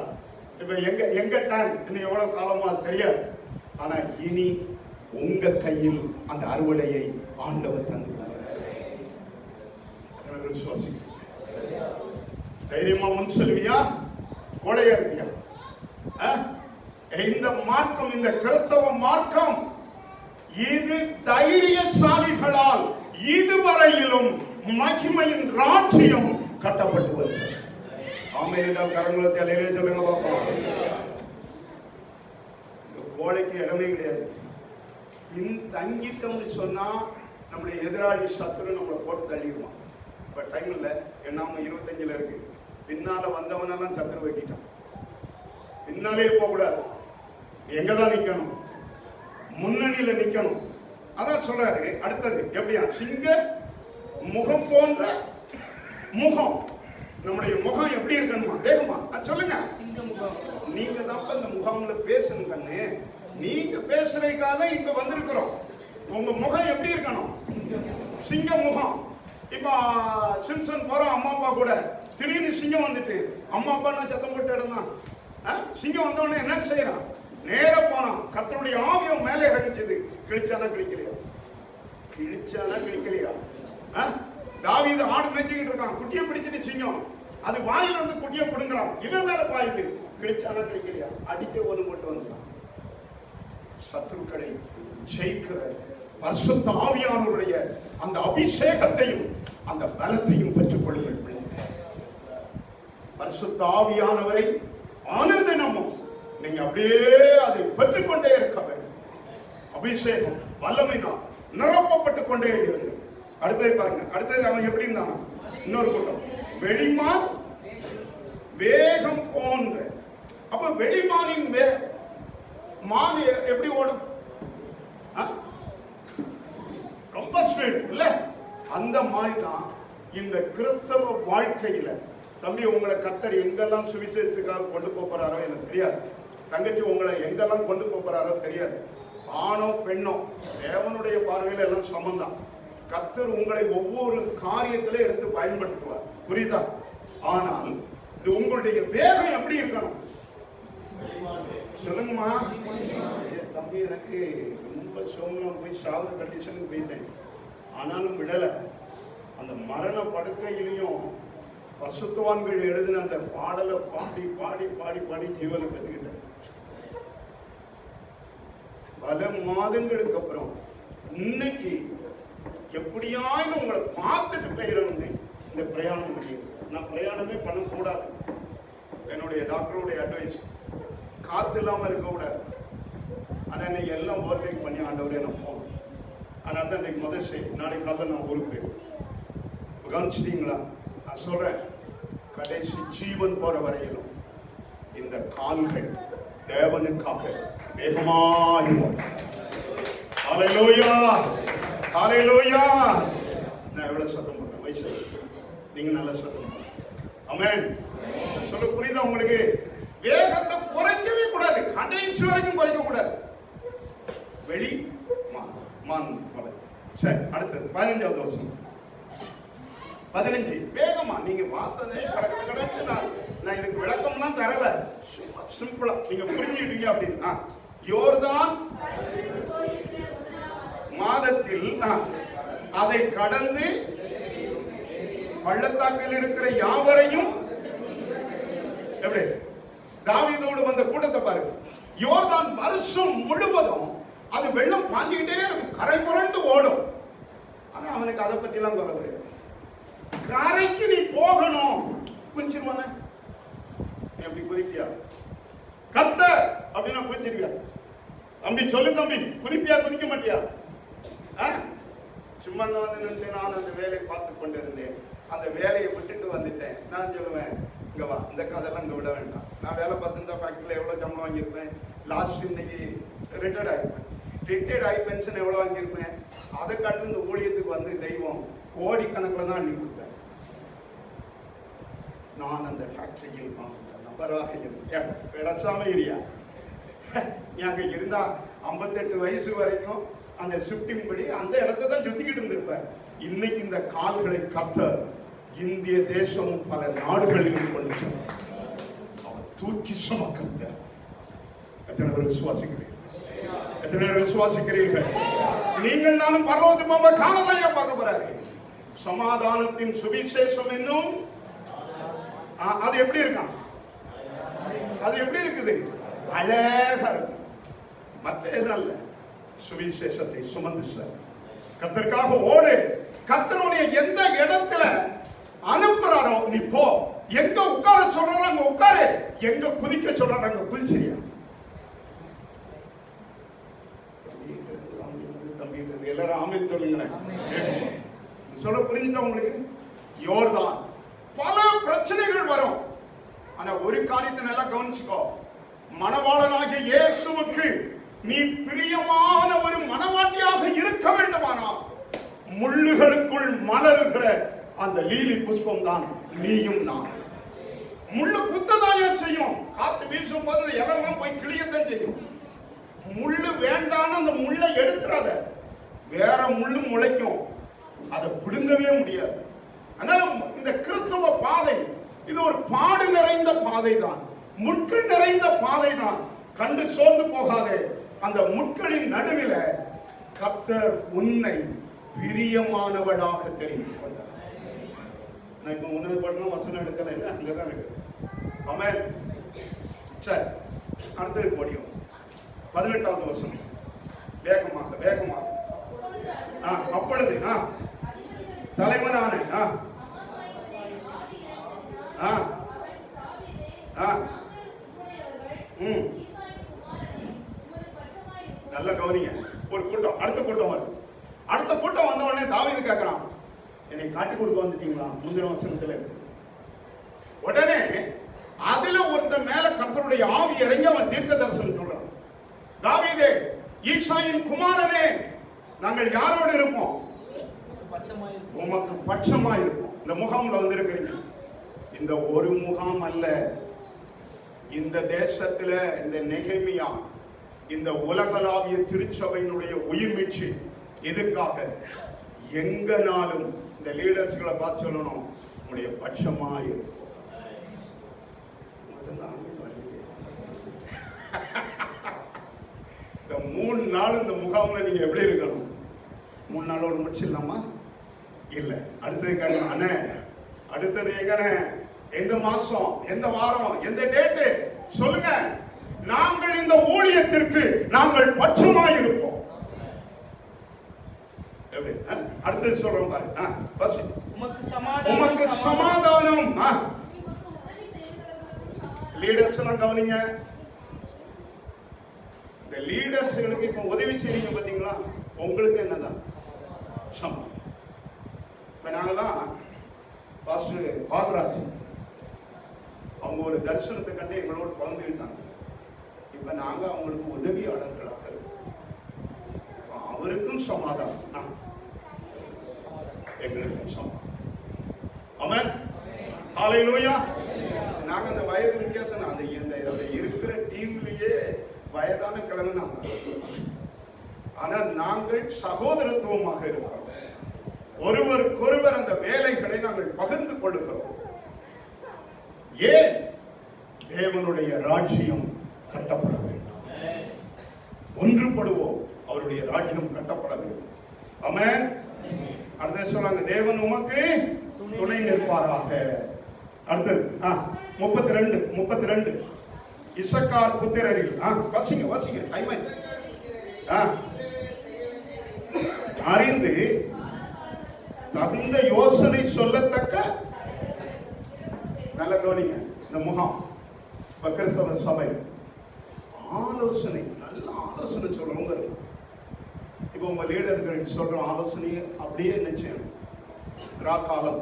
இப்ப எங்க டைம் இன்னும் எவ்வளவு காலமா தெரியாது. ஆனா இனி உங்க கையில் அந்த அறுவடையை ஆண்டவர் தந்து கொண்டிருக்கிறார். விசுவாசிக்கிறீங்க? தைரியமா முன் செல்வியா, கோழையா இருப்பியா? இந்த மார்க்கம், இந்த கிறிஸ்தவ மார்க்கம், இது தைரியசாலிகளால் இதுவரையிலும் மகிமையின் ராஜ்யம் கட்டப்பட்டு வருகிறது. ஆமென். கரங்களை தலையிலே சொல்லுங்க பாப்போம். கோழைக்கு இடமே கிடையாது. பின் தங்கிட்டோம்னு சொன்னா நம்முடைய எதிராளி சத்துரு நம்மளை போட்டு தள்ளிடுவான். இப்ப டைம் இல்ல, என்னாம 25ல இருக்கு. பின்னால வந்தவனெல்லாம் சத்துரு வெட்டிட்டான். பின்னாலே போக கூடாது, எங்கதான் நிக்கணும், முன்னணியில நிக்கணும். அதான் சொல்றாரு. அடுத்தது எப்படியா? சிங்க முகம் போன்ற முகம். நம்முடைய முகம் எப்படி இருக்கணுமா? வேகமா சொல்லுங்க. நீங்க தான் இந்த முகாம்ல பேசணும் கண்ணு. நீங்க பேசுறதுக்காக இங்க வந்திருக்கிறோம். உங்க முகம் எப்படி இருக்கணும்? சிங்க முகம். இப்ப சிம்சன் போறோம் அம்மா அப்பா கூட, திடீர்னு சிங்கம் வந்துட்டு அம்மா அப்பா நான் சத்தம் போட்டு இடந்தான். சிங்கம் வந்தவொடனே என்ன செய்யறான்? நேரா போனான். கர்த்தருடைய ஆவியம் மேலே இறங்கிச்சது. கிழிச்சானா கிழிக்கலையா? கிழிச்சானா கிழிக்கலையா? தாவீது ஆடு மேய்ச்சிக்கிட்டு இருக்கான், குட்டியை பிடிச்சிட்டு சிங்கம் அது வாயில வந்து குட்டியை பிடுங்குறான். இவன் மேல பாயுது. கிழிச்சானா கிழிக்கலையா? அடிக்க ஒண்ணு போட்டு வந்துட்டான். சத்துருக்களை ஜெயிக்கிற பரிசுத்த ஆவியானவருடைய அந்த அபிஷேகத்தையும் அந்த பலத்தையும் பெற்றுக் கொள்ளுங்கள் பிள்ளைகள். பரிசுத்த ஆவியானவரை அனுதினமும் நீங்க அப்படியே அதை பெற்றுக்கொண்டே இருக்க வேண்டும். அபிஷேகம் வல்லமையினால் நிரப்பப்பட்டுக் கொண்டே இருங்க. அடுத்தது பாருங்க. அடுத்தது அவன் எப்படி இருந்தான்? இன்னொரு கூட்டம் வெளிமான் வேகம் போன்ற. அப்ப வெளிமானின் மான் எப்படி ஓடும்? ரொம்ப ஸ்பீடு இல்ல? அந்த மாதிரி தான் இந்த கிறிஸ்தவ வாழ்க்கையில. தம்பி, உங்களை கர்த்தர் எங்கெல்லாம் சுவிசேஷத்துக்காக கொண்டு போறாரோ எனக்கு தெரியாது. தங்கச்சி, உங்களை எங்கெல்லாம் கொண்டு போறாரோ தெரியாது. ஆணோ பெண்ணோ தேவனுடைய பார்வையில எல்லாம் சமந்தான். கர்த்தர் உங்களை ஒவ்வொரு காரியத்திலே எடுத்து பயன்படுத்துவார், புரியுதா? ஆனால் இது உங்களுடைய வேகம் எப்படி இருக்கணும் சொல்லுங்கம்மா. தம்பி, எனக்கு ரொம்ப சோமலம் போய் சாவத கண்டிஷனுக்கு போயிட்டேன். ஆனாலும் விடலை. அந்த மரண படுக்கையிலையும் பரிசுத்தவான்கள் எழுதின அந்த பாடலை பாடி பாடி பாடி பாடி ஜீவனை பெற்றுக்கிட்டேன். பல மாதங்களுக்கு அப்புறம் இன்னைக்கு எப்படியாயும் உங்களை பார்த்துட்டு போயிடணும்னு இந்த பிரயாணம் முடியும். நான் பிரயாணமே பண்ணக்கூடாது. என்னுடைய டாக்டருடைய அட்வைஸ், காத்து இல்லாம இருக்க கூடாது. ஆனா இன்னைக்கு எல்லாம் ஓவர்டேக் பண்ணி ஆண்டவரே நான் போகணும். ஆனா தான் இன்னைக்கு முதல் செய்தி. நாளைக்கு காலையில் நான் ஊருக்கு போயிடுவேன். கவனிச்சிட்டீங்களா? நான் சொல்றேன், கடைசி ஜீவன் போற வரையிலும் இந்த கால்கள் தேவனுக்காக வேகமாய் ஓடும். ஹல்லேலூயா, ஹல்லேலூயா. நான் எவ்வளவு சத்தம் போட்டேன் வயசு, நீங்க நல்ல சத்தம் போடுங்க. ஆமென். சொல்ல புரியுதா உங்களுக்கு? வேகத்தை குறைக்கவே கூடாது, கடைசி வரைக்கும் குறைக்க கூடாது. வெளி மான் மலை. சரி, அடுத்தது 15வது வருஷம். 15 வேகமா நீங்க வாசனை கடக்க கடக்கு. நான் இதுக்கு விளக்கம்லாம் தரல, சிம்பிளா நீங்க புரிஞ்சுக்கிட்டீங்க அப்படின்னா. யோர்தான் மாதத்தில் அதை கடந்து பள்ளத்தாக்கில் இருக்கிற யாவரையும், எப்படி தாவீதோடு வந்த கூட்டத்தை பாருங்க. யோர்தான் வருஷம் முழுவதும் அது வெள்ளம் பாஞ்சுக்கிட்டே இருக்கும், கரை புரண்டு ஓடும். ஆனா அவனுக்கு அதை பத்தி எல்லாம் சொல்ல கிடையாது. கரைக்கு நீ போகணும். குதிச்சிருவானே? எப்படி குதிப்பியா? கர்த்தர் அப்படின்னா குதிச்சிருவியா? தம்பி சொல்லு தம்பி, குதிப்பியா குதிக்க மாட்டியா? சும்மா வந்து நின்று நான் அந்த வேலையை பார்த்து கொண்டிருந்தேன். அந்த வேலையை விட்டுட்டு வந்துட்டேன். நான் சொல்லுவேன், இங்க வா, இந்த கதெல்லாம் இங்க விட வேண்டாம். நான் வேலை பார்த்து இந்த ஃபேக்டரியில் எவ்வளோ சம்பளம் வாங்கியிருப்பேன், லாஸ்ட் இன்னைக்கு ரிட்டையர்ட் ஆகிருப்பேன். ரிட்டையர்ட் ஆகி பென்ஷன் எவ்வளோ வாங்கியிருப்பேன், அதை காட்டு இந்த ஊழியத்துக்கு வந்து தெய்வம் கோடிக்கணக்கில் தான் அள்ளி கொடுத்தார். நான் அந்த ஃபேக்டரியில் நான் நபராக இருந்தேன். ரசாம ஏரியா நீ அங்கே இருந்தா 58 வயசு வரைக்கும் அந்த ஷிஃப்டிங் படி அந்த இடத்தை தான் சுத்திக்கிட்டு இருந்திருப்ப. இன்னைக்கு இந்த கால்களை கர்த்தர் இந்திய தேசமும் பல நாடுகளிலும் கொண்டு சென்றார். அவர் தூக்கி சுமக்கிறார். எத்தனை பேர் விசுவாசிக்கிறீர்கள்? எத்தனை பேர் விசுவாசிக்கிறீர்கள்? நீங்கள் நானும் பரலோகத்துக்கு காணதாயா பார்க்க போறாரு. சமாதானத்தின் சுவிசேஷம் என்னும் அது எப்படி இருக்கான்? அது எப்படி இருக்குது? அழகா இருக்கும். மற்ற எதுவும் அல்ல, சுவிசேஷத்தை சுமந்து சார் கர்த்தருக்காக ஓடு. கர்த்தருடைய எந்த இடத்துல அனுப்புறாரோ நீ போ. எங்க உட்கார சொல்றாரோ அங்க உட்காரு. எங்க குதிக்க சொல்றாரோ அங்க குதிச்சிரியா? தம்பி எல்லாரும் ஆமென் சொல்லுங்களேன். சொல்ல புரிஞ்சுட்டா உங்களுக்கு? யோர்தான் பல பிரச்சனைகள் வரும். ஆனா ஒரு காரியத்தை நல்லா கவனிச்சுக்கோ. மணவாளனாகிய இயேசுவுக்கு நீ பிரியமான ஒரு மணவாட்டியாக இருக்க வேண்டுமானால் முள்ளுகளுக்குள் மலருகிற அந்த லீலி புஷ்பம் தான் நீயும் நான். முள்ளு குத்ததாயா செய்யும். காத்து வீசும் போது எல்லாம் போய் கிளியத்தான் செய்யும். முள்ளு வேண்டான்னு அந்த முள்ளை எடுத்துறாத, வேற முள்ளு முளைக்கும். அதை பிடுங்கவே முடியாது. அதனால இந்த கிறிஸ்தவ பாதை இது ஒரு பாடு நிறைந்த பாதை தான், முட்கள் நிறைந்த பாதை தான். கண்டு சோர்ந்து போகாதே. அந்த முட்களின் நடுவில் கர்த்தர் உன்னை பிரியமானவளாக தெரிந்து கொண்டார். நான் இப்ப உன்னது படணும் வசனம் எடுக்கல, இல்லை அங்கதான் இருக்குது. ஆமென். சரி, அடுத்தது போடியும் 18வது வசனம். வேகமாக வேகமாக. அப்பொழுது தலைவனான நல்ல கவனிங்க. ஒரு கூட்டம், அடுத்த கூட்டம் வருது. அடுத்த கூட்டம் வந்த உடனே தாவீது கேட்கிறான், என்னை காட்டி கொடுக்க வந்துட்டீங்களா? முந்தின வசனத்துல இருக்கு. உடனே அதுல ஒருத்தன் மேல கர்த்தருடைய ஆவி இறங்கி அவன் தீர்க்க தரிசனம் சொல்றான். தாவீதே, ஈசாயின் குமாரனே, நாங்கள் யாரோடு இருப்போம்? உமக்கு பட்சமா இருப்போம். இந்த முகாம்ல வந்து இருக்கிறீங்க. இந்த ஒரு முகாம் அல்ல, இந்த தேசத்துல இந்த நெகேமியா இந்த உலகளாவிய திருச்சபையினுடைய உயிர்மீட்சி எதுக்காக? எங்கனாலும் இந்த லீடர்ஸ்களை பார்த்து சொல்லணும், உங்களுடைய பட்சமா இருக்கும். இந்த 3 நாள் இந்த முகாம்ல நீங்க எப்படி இருக்கணும்? 3 நாளோடு முடிச்சிடலாமா? இல்ல, அடுத்தது கேட்கணும். அண்ணே, அடுத்தது எங்கண்ணே? எந்த மாசம், எந்த வாரம், எந்த டேட்டு சொல்லுங்க. நாங்கள் இந்த ஊழியத்திற்கு நாங்கள் பட்சமாய் இருப்போம். எப்படி? அடுத்தது சொல்றோம் பாரு. உமக்கு சமாதானம். லீடர்ஸ் எல்லாம் கவனிங்க. இந்த லீடர்ஸ்களுக்கு இப்ப உதவி செய்றீங்க பாத்தீங்களா? உங்களுக்கு என்னதான் சமாதானம். இப்ப நாங்கெல்லாம் பாஸ்டர் பால்ராஜ் அவங்க ஒரு தரிசனத்தை கண்டு எங்களோட பகிர்ந்துக்கிட்டாங்க. இப்ப நாங்க அவங்களுக்கு உதவியாளர்களாக இருக்கோம். அவருக்கும் சமாதானம், எங்களுக்கும் சமாதானம். ஆமென். ஹல்லேலூயா. நாங்க அந்த வயது வித்தியாசம், அந்த இருக்கிற டீம்லயே வயதான கிழமை நாங்க. ஆனா நாங்கள் சகோதரத்துவமாக இருக்கிறோம். ஒருவருக்கொருவர் அந்த வேலைகளை நாங்கள் பகிர்ந்து கொள்ளுகிறோம். ஏன்? தேவனுடைய ராஜ்யம் கட்டப்பட வேண்டும். ஒன்றுபடுவோம், அவருடைய ராஜ்யம் கட்டப்பட வேண்டும். ஆமென். அடுத்து சொன்னாங்க, தேவன் உமக்கு துணை நிற்பாராக. அடுத்தது 32 இசக்கார் புத்திரரில் வசிங்க அறிந்து தகுந்த யோசனை சொல்லத்தக்க நல்ல கவனிங்க. இந்த முகாம் இப்ப கிறிஸ்தவ சபை ஆலோசனை, நல்ல ஆலோசனை சொல்றவங்க இருக்கும். இப்ப உங்க லீடர்கள் சொல்ற ஆலோசனையை அப்படியே நிச்சயம் ராக்காலம்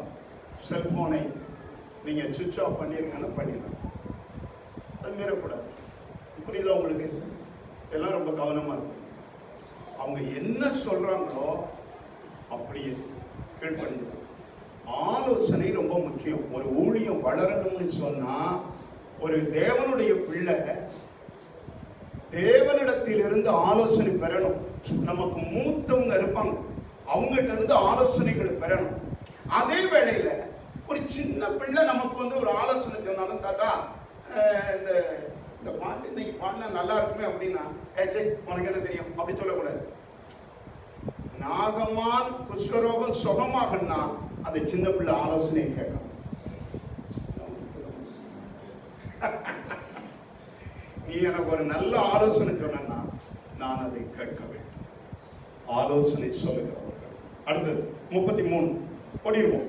செல்போனை நீங்க சுவிட்ச் ஆஃப் பண்ணிருங்கன்னா பண்ணிடலாம். அது மீறக்கூடாது. புரியுதா உங்களுக்கு? எல்லாம் ரொம்ப கவனமா இருக்கு. அவங்க என்ன சொல்றாங்களோ அப்படியே கீழ்ப்படிஞ்சிடும். ஆலோசனை ரொம்ப முக்கியம். ஒரு ஊழியம் வளரணும்னு சொன்னா ஒரு தேவனுடைய பிள்ளை தேவனிடத்திலிருந்து ஆலோசனை பெறணும். நமக்கு மூத்தவங்க இருப்பாங்க, அவங்ககிட்ட இருந்து ஆலோசனைகளை பெறணும். அதே வேளையில ஒரு சின்ன பிள்ளை நமக்கு வந்து ஒரு ஆலோசனை சொன்னாலும், தாத்தா இந்த பாட்டு இன்னைக்கு பாடினா நல்லா இருக்குமே அப்படின்னா, உனக்கு என்ன தெரியும் அப்படி சொல்லக்கூடாது. நாகமான் குஷ்டரோகம் சுகமாகனா அந்த சின்ன பிள்ளை ஆலோசனையை கேட்கணும். நீ எனக்கு ஒரு நல்ல ஆலோசனை சொன்னா நான் அதை கேட்க வேண்டும். ஆலோசனை சொல்லுகிறவர்கள். அடுத்தது 33 ஓடிடுவோம்.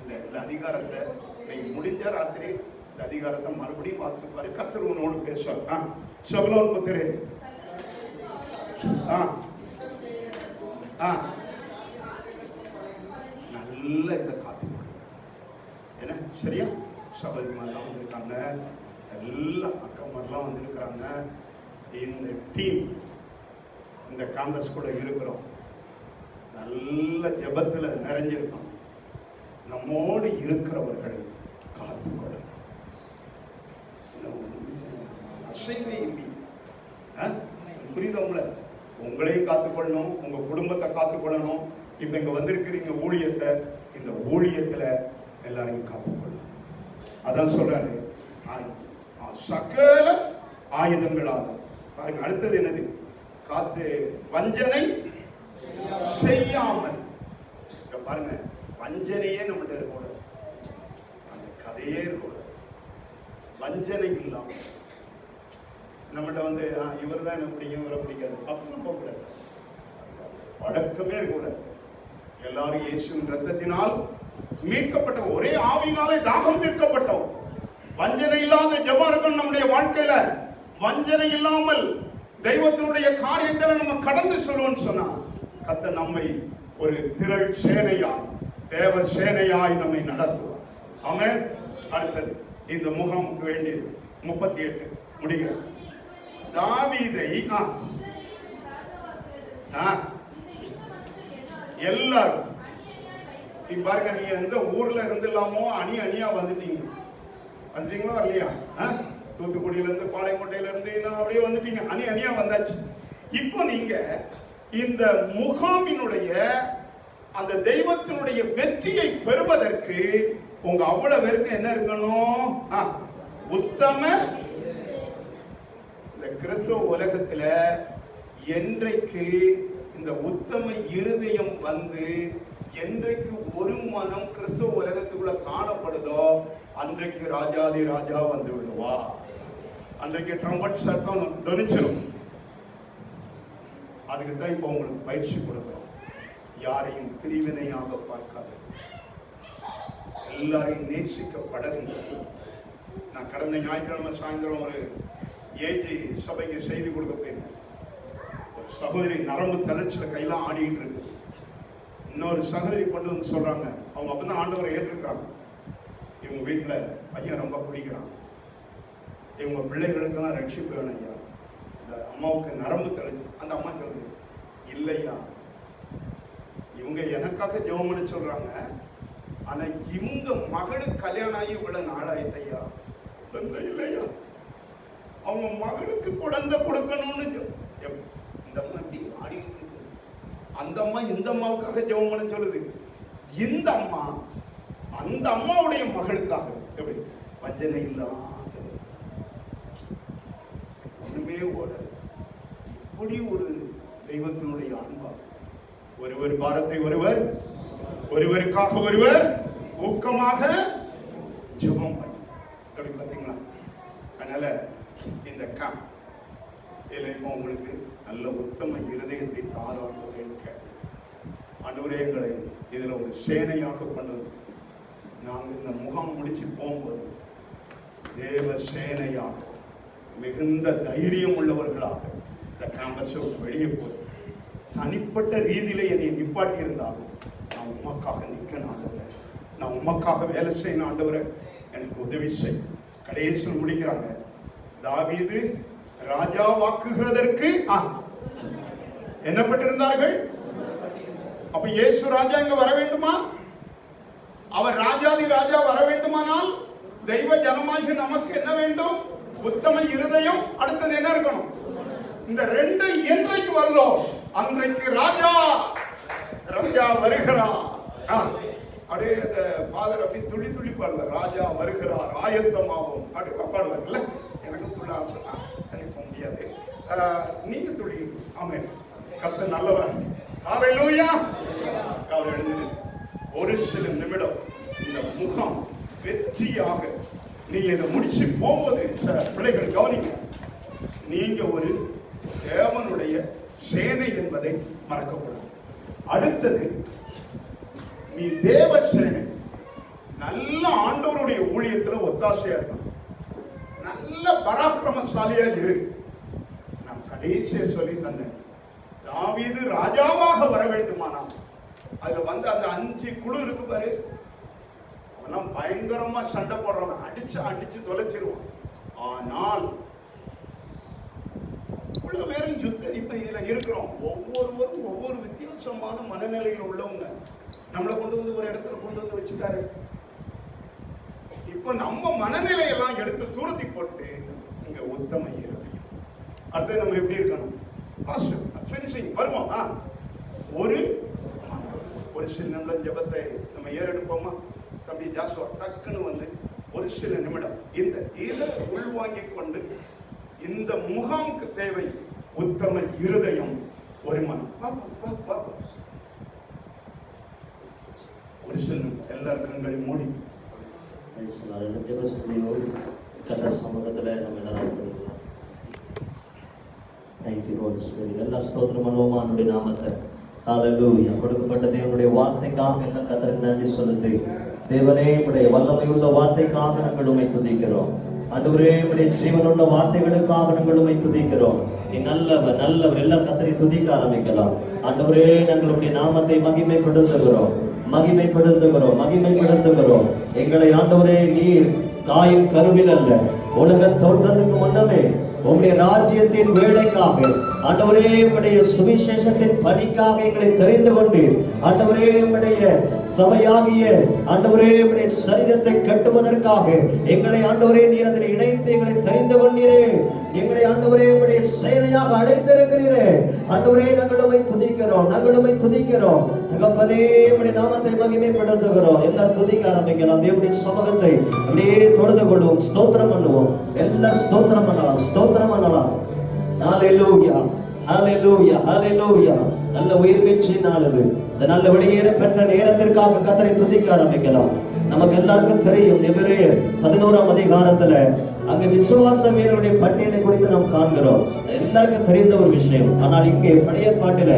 இந்த அதிகாரத்தை நீங்க முடிஞ்ச ராத்திரி இந்த அதிகாரத்தை மறுபடியும் வாசிப்பாரு. கர்த்தர் உன்னோடு பேசுவார். செபலோன் புத்திரே, நல்ல இதை காத்துக்கொள்ளுங்க. என்ன சரியா? சகோதரிமாரெல்லாம் வந்திருக்காங்க, எல்லா அக்காமாரெல்லாம் வந்திருக்கிறாங்க. இந்த டீம் இந்த கேம்பஸ் கூட இருக்கிறோம். நல்ல ஜெபத்துல நிறைஞ்சிருக்கோம். நம்மோடு இருக்கிறவர்களை காத்துக்கொள்ளணும். அசைவே இல்லையே. புரியுதா? உங்களையும் காத்துக்கொள்ளணும், உங்க குடும்பத்தை காத்துக்கொள்ளணும். இப்ப இங்க வந்திருக்கிறீங்க ஊழியத்தை, இந்த ஊழியத்துல எல்லாரையும் காத்துக்கொள்ளணும். அதான் சொல்றாரு, சகல ஆயுதங்களாகும். பாருங்க அடுத்தது என்னது? காத்து வஞ்சனை செய்யாமல். பாருங்க, வஞ்சனையே நம்மகிட்ட இருக்கக்கூடாது, அந்த கதையே இருக்கக்கூடாது. வஞ்சனை இல்லாம நம்மகிட்ட வந்து இவர் தான் எனக்கு பிடிக்கும், இவரை பிடிக்காது அப்படின்னு போகக்கூடாது. அந்த பழக்கமே இருக்கக்கூடாது. எல்லாரும் இயேசுவின் ரத்தத்தினால் மீட்கப்பட்ட ஒரே ஆவியினாலே தாகம் தீர்க்கப்பட்டோம். வஞ்சனை இல்லாத ஜெபம் இருக்கும் நம்முடைய வாழ்க்கையில. வஞ்சனை இல்லாமல் தெய்வத்தினுடைய காரியத்தை நம்ம கடந்து சொல்லுவோம்னு சொன்னா கர்த்தர் நம்மை ஒரு திரள் சேனையாய், தேவ சேனையாய் நம்மை நடத்துவார். ஆமென். அடுத்தது இந்த முகாமுக்கு வேண்டியது 38 முடிகிறது. தாவீதை எல்லாரும் நீங்க பாருங்க, நீங்க எந்த ஊர்ல இருந்துலாமோ அணி அணியா வந்துட்டீங்க. வந்துட்டீங்களா வரலையா? தூத்துக்குடியில இருந்து, பாளையங்கோட்டையில இருந்து அப்படியே வந்துட்டீங்க, அணி அணியா வந்தாச்சு. இப்போ நீங்க இந்த முகாமினுடைய அந்த தெய்வத்தினுடைய வெற்றியை பெறுவதற்கு உங்க அவ்வளவு பேருக்கு என்ன இருக்கணும்? உத்தம. இந்த கிறிஸ்தவ உலகத்துல என்றைக்கு இந்த உத்தம இருதயம் வந்து என்றைக்கு ஒரு மனம் கிறிஸ்தவ உலகத்துக்குள்ள காணப்படுதோ அன்றைக்கு ராஜாதி ராஜா வந்து விடுவா. அன்றைக்கு ட்ரம்பட் சத்தம் தொனிச்சிடும். அதுக்கு தான் இப்போ உங்களுக்கு பயிற்சி கொடுக்கிறோம். யாரையும் பிரிவினையாக பார்க்காது, எல்லாரையும் நேசிக்க பழகுங்க. நான் கடந்த ஞாயிற்றுக்கிழமை சாயந்தரம் ஒரு ஏஜி சபைக்கு செய்தி கொடுக்க போயிருந்தேன். ஒரு சகோதரி நரம்பு தளர்ச்சியில கையெல்லாம் ஆடிக்கிட்டு இருக்கு. இன்னொரு சகோதரி கொண்டு வந்து சொல்றாங்க, அவங்க அப்பதான் ஆண்டவரை ஏற்றிருக்கிறாங்க. இவங்க வீட்டுல பையன் ரொம்ப குடிக்கிறான், இவங்க பிள்ளைகளுக்கெல்லாம் ரட்சிப்பு வேணும் ஐயா, இந்த அம்மாவுக்கு நரம்பு தளர்ச்சி. அந்த அம்மா சொல்றது, இல்லையா இவங்க எனக்காக ஜெபம் பண்ண சொல்றாங்க, ஆனா இவங்க மகளுக்கு கல்யாணம் ஆகி இவ்வளவு நாள் ஆயிட்டையா, இல்லையா அவங்க மகளுக்கு குழந்தை கொடுக்கணும்னு இந்த அம்மா இப்படி ஆடிக்கிட்டு இருக்கு. அந்த அம்மா இந்த அம்மாவுக்காக ஜெபம் பண்ண சொல்லுது. இந்த அம்மா அந்த அம்மாவுடைய மகளுக்காக எப்படி வஞ்சனை இல்லாத ஒண்ணுமே ஓடல. இப்படி ஒரு தெய்வத்தினுடைய அன்பா, ஒருவர் பாரத்தை ஒருவர், ஒருவருக்காக ஒருவர் ஊக்கமாக ஜெபம் பண்ணி அப்படி பார்த்தீங்களா? அதனால இந்த கேம்ப் இல்லைப்போ உங்களுக்கு நல்ல உத்தம இருதயத்தை தாராண்டவரே. ஆண்டவரே எங்களை இதுல ஒரு சேனையாக கொண்டு நாங்கள் இந்த முகாம் முடிச்சு போகும்போது தேவ சேனையாக மிகுந்த தைரியம் உள்ளவர்களாக இந்த கேம்பஸை வெளியே போய் தனிப்பட்ட ரீதியில என்னை நிப்பாட்டி இருந்தாலும் நான் உமக்காக நிற்கணும் ஆண்டவரே, நான் உமக்காக வேலை செய்யணும் ஆண்டவரே, எனக்கு உதவி செய். கடைசியில் முடிக்கிறாங்க, தாவீது ராஜாவாக்குகிறதற்கு என்னப்பட்டிருந்தார்கள். அப்ப இயேசு ராஜா இங்க வர வேண்டுமா? அவர் ராஜாதி ராஜா வர வேண்டுமானால் தெய்வ ஜனமாகி நமக்கு என்ன வேண்டும்? உத்தம இருதயம். அடுத்தது என்ன இருக்கணும்? இந்த ரெண்டு என்றைக்கு வருதோ அன்றைக்கு ராஜா ராஜா வருகிறார். அப்படியே அந்த ஃபாதர் அப்படி துள்ளி துள்ளி பாடுவார், ராஜா வருகிறார் ஆயத்தமாகும் அப்படி பாடுவார்ல. எனக்கு துள்ள ஆசை, எனக்கு முடியாது, நீங்க துள்ளி. ஆமென். கர்த்தர் நல்லவர். ஹல்லேலூயா. அவர் எழுந்து ஒரு சில நிமிடம் இந்த முகாம் வெற்றியாக நீங்க இதை முடிச்சு போகும்போது பிள்ளைகள் கவனிங்க, நீங்க ஒரு தேவனுடைய சேனை என்பதை மறக்கக்கூடாது. அடுத்தது, நீ தேவ சேனை, நல்ல ஆண்டவருடைய ஊழியத்துல ஒத்தாசையா இருக்கணும், நல்ல பராக்கிரமசாலியா இரு. நான் கடைசியா சொல்லி தந்தேன், தாவீது ராஜாவாக வர வேண்டுமானால் அதுல வந்து அந்த 5 குழு இருக்கு பாரு, அவெல்லாம் பயங்கரமா சண்டை போடுறவன், அடிச்சு தொலைச்சிருவான். ஆனால் இவ்வளவு பேரும் இப்ப இதுல இருக்கிறோம், ஒவ்வொருவரும் ஒவ்வொரு வித்தியாசமான மனநிலையில் உள்ளவங்க. நம்மளை கொண்டு வந்து ஒரு இடத்துல கொண்டு வந்து வச்சுட்டாரு. இப்ப நம்ம மனநிலையெல்லாம் எடுத்து தூரத்தி போட்டு இங்க உத்தம இருதயம். அடுத்து நம்ம எப்படி இருக்கணும்? வருவோம். ஒரு சில நிமிடம் ஜெபத்தை நம்ம ஏறெடுப்போமா? தம்பி ஜாசுவா டக்குன்னு வந்து ஒரு சில நிமிடம் இந்த இதை உள்வாங்கிக் கொண்டு, இந்த முகாமுக்கு தேவை உத்தம இருதயம், ஒரு மனம். ஒரு சில நிமிடம் எல்லாரும் கண்களை மூடி சமூகத்துல நம்ம எல்லாரும் தேங்க்யூ ஹோலி ஸ்பிரிட். எல்லா ஸ்தோத்திரம் பண்ணுவோமானுடைய நாமத்தை. ஹல்லேலூயா. கொடுக்கப்பட்ட தேவனுடைய வார்த்தைக்காக எல்லாம் கர்த்தருக்கு நன்றி செலுத்தி, தேவனே உடைய வல்லமையுள்ள வார்த்தைக்காக நாங்கள் உம்மை துதிக்கிறோம். ஆண்டவரே உடைய ஜீவனுள்ள வார்த்தைகளுக்காக நாங்கள் உம்மை துதிக்கிறோம். நீ நல்லவர் நல்லவர். எல்லாம் கர்த்தரை துதிக்க ஆரம்பிக்கலாம். ஆண்டவரே நாங்களுடைய நாமத்தை மகிமைப்படுத்துகிறோம். எங்களை ஆண்டவரே நீர் தாயின் கருவில் அல்ல, உலக தோற்றத்துக்கு முன்னமே உம்முடைய ராஜ்யத்தின் வேலைக்காக ஆண்டவரே உம்முடைய சுவிசேஷத்தின் பணிக்காக எங்களை தெரிந்து கொண்டு, ஆண்டவரே உம்முடைய சபையாகிய ஆண்டவரே உம்முடைய சரீரத்தை கட்டுவதற்காக எங்களை ஆண்டவரே நீர் அதில் இணைத்து எங்களை தெரிந்து கொண்டீரே. எங்களை ஆண்டவரே உம்முடைய சேனையாக அழைத்திருக்கிறீரே. ஆண்டவரே நாங்கள் உம்மை துதிக்கிறோம். தகப்பனே உம்முடைய நாமத்தை மகிமைப்படுத்துகிறோம். எல்லாரும் துதிக்க ஆரம்பிக்கலாம். தேவனுடைய சமூகத்தை அப்படியே தொழுது கொள்வோம். ஸ்தோத்திரம் பண்ணுவோம். எல்லாரும் ஸ்தோத்திரம் பண்ணலாம். ஹல்லேலூயா, ஹல்லேலூயா, ஹல்லேலூயா. நல்ல உயிர்மீட்சி நாளது. இந்த நல்ல வெளியேற பெற்ற நேரத்திற்காக கர்த்தரை துதிக்க ஆரம்பிக்கலாம். நமக்கு எல்லாருக்கும் தெரியும், எபிரேயர் 11ஆம் அதிகாரத்துல அங்க விசுவாச வீரருடைய பட்டியலை குறித்து நாம் காண்கிறோம். எல்லாருக்கும் தெரிந்த ஒரு விஷயம். ஆனால் இங்கே பழைய பாட்டில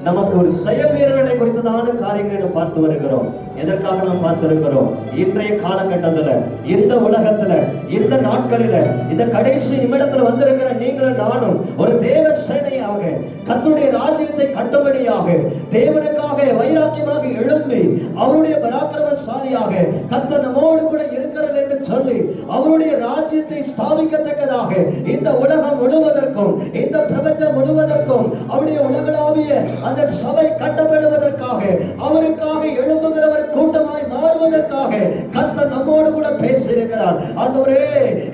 நமக்கு ஒரு செயல் வீரர்களை குறித்ததான காரியங்களை நாம் பார்த்து வருகிறோம். எதற்காக நாம் பார்த்திருக்கிறோம்? இன்றைய காலகட்டத்துல, இந்த உலகத்துல, இந்த நாட்களில, இந்த கடைசி நிமிடத்துல வந்திருக்கிற நீங்களும் நானும் ஒரு தேவ சேனையாக கர்த்தருடைய ராஜ்யத்தை கட்டும்படியாக தேவனுக்காக வைராக்கியமாக எழும்பி அவருடைய பராக்கிரமசாலியாக கர்த்தர் நம்மோடு கூட இருக்கிறார் என்று சொல்லி அவருடைய ராஜ்யத்தை ஸ்தாபிக்கத்தக்கதாக இந்த உலகம் முழுவதற்கும், இந்த பிரபஞ்சம் முழுவதற்கும் அவருடைய உலகளாவிய அந்த சபை கட்டப்படுவதற்காக, அவருக்காக எழும்புகிறவர் கூட்டமாய் மாறுவதற்காக கர்த்தர் நம்மோடு கூட பேசியிருக்கிறார். ஆண்டவரே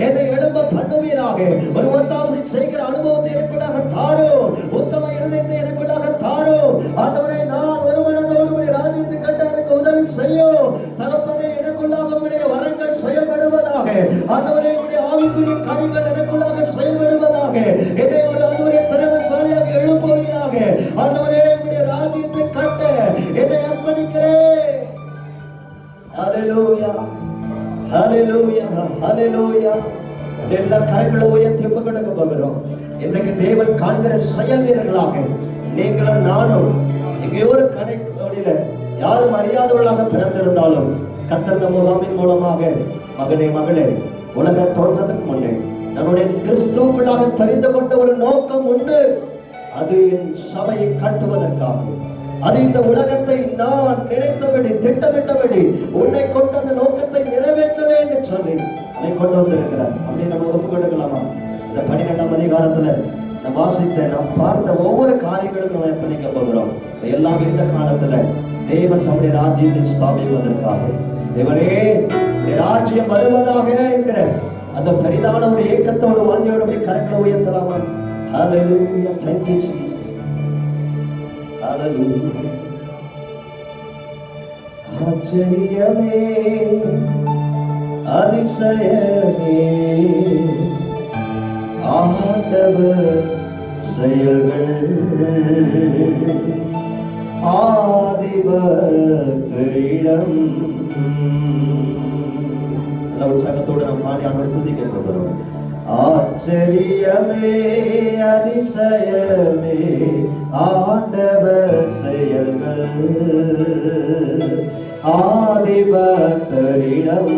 என்னை எழும்ப பண்ணுவீராக. ஒரு ஒத்தாசை செய்கிற அனுபவத்தை எனக்குள்ளாக தாரும். உத்தம இருதயத்தை எனக்குள்ளாக தாரும். ஆண்டவரே நான் ஒரு மனதோடு உம்முடைய ராஜ்யத்தை கட்ட எனக்கு உதவி செய்யும். தகப்பனே எனக்குள்ளாக உம்முடைய வரங்கள் செயல்படுவதாக. ஆண்டவரே உம்முடைய ஆவிக்குரிய கனிகள் எனக்குள்ளாக செயல்படுவதாக. என்னை ஒரு ஆண்டவரே திறமைசாலியாக எழுப்புவீராக. ஆண்டவரே உம்முடைய ராஜ்யத்தை கட்ட என்னை அர்ப்பணிக்கிறேன். ஹல்லேலூயா, ஹல்லேலூயா, ஹல்லேலூயா. எல்லாரும் கரங்களை உயர்த்தி ஒப்புக்கொடுக்க போகிறோம். இன்றைக்கு தேவன் காண்கிற செயல் வீரர்களாக நீங்களும் நானும் எங்கேயோ ஒரு கடையில யாரும் அறியாதவர்களாக பிறந்திருந்தாலும் கர்த்தர் இந்த முகாமின் மூலமாக மகனே மகளே உலக தோன்றதுக்கு முன்னே நம்முடைய கிறிஸ்துவுக்குள்ளாக தெரிந்து கொண்ட ஒரு நோக்கம் உண்டு. அது என் சபையை கட்டுவதற்காக, அது இந்த உலகத்தை நான் நினைத்தபடி திட்டமிட்டபடி உன்னை கொண்டு அந்த நோக்கத்தை நிறைவேற்றவே என்று சொல்லி அதை கொண்டு வந்திருக்கிறார். அப்படி நம்ம ஒப்புக்கொண்டுக்கலாமா? இந்த 12ஆம் அதிகாரத்துல நாம் வாசித்த நாம் பார்த்த ஒவ்வொரு காரியங்களுக்கும் நம்ம அர்ப்பணிக்க போகிறோம். எல்லாம் இந்த காலத்துல தேவன் தம்முடைய ராஜ்யத்தை ஸ்தாபிப்பதற்காக, தேவனே ராஜ்யம் வருவதாக என்கிற அந்த பெரிதான ஒரு ஏக்கத்தோடு வாஞ்சியோடு அப்படி கரங்களை உயர்த்தலாமா? Hallelujah, thank you Jesus. Hallelujah. ஆச்சரியமே அதிசயமே ஆண்டவர் செயல்கள் ஆதிபக்தரிடம். ஒரு சகத்தோடு நாம் பாடி ஆண்டவரை துதிக்க போகிறோம். ஆச்சரியமே அதிசயமே ஆண்டவர் செயல்கள் ஆதிபக்தரிடம்.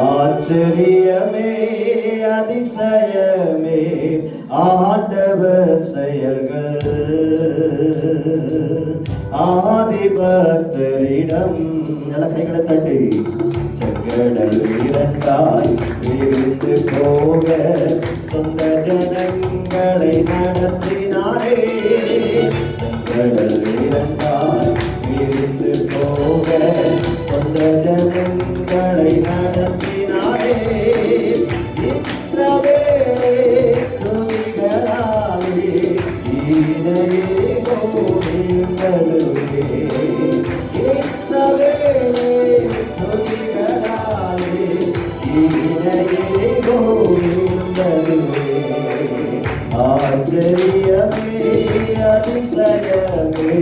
ஆச்சரியமே அதிசயமே ஆண்டவர் செயல்கள் ஆதிபக்தரிடம். நல்ல கைகளை தட்டி செங்கடல் இரண்டாய் பிரிந்து போக சொந்த ஜனங்களை நடத்தினாரே. செங்கடல் இரண்டாய் பிரிந்து போக சொந்த ஜனங்களை நடத்தினாரே. இஸ்ரவேலே துதிகளாலே ஈனெரிகோ வீழ்ந்ததுவே. இஸ்ரவேலே துதிகளாலே ஈனெரிகோ வீழ்ந்ததுவே. ஆச்சரியமே அதிசயமே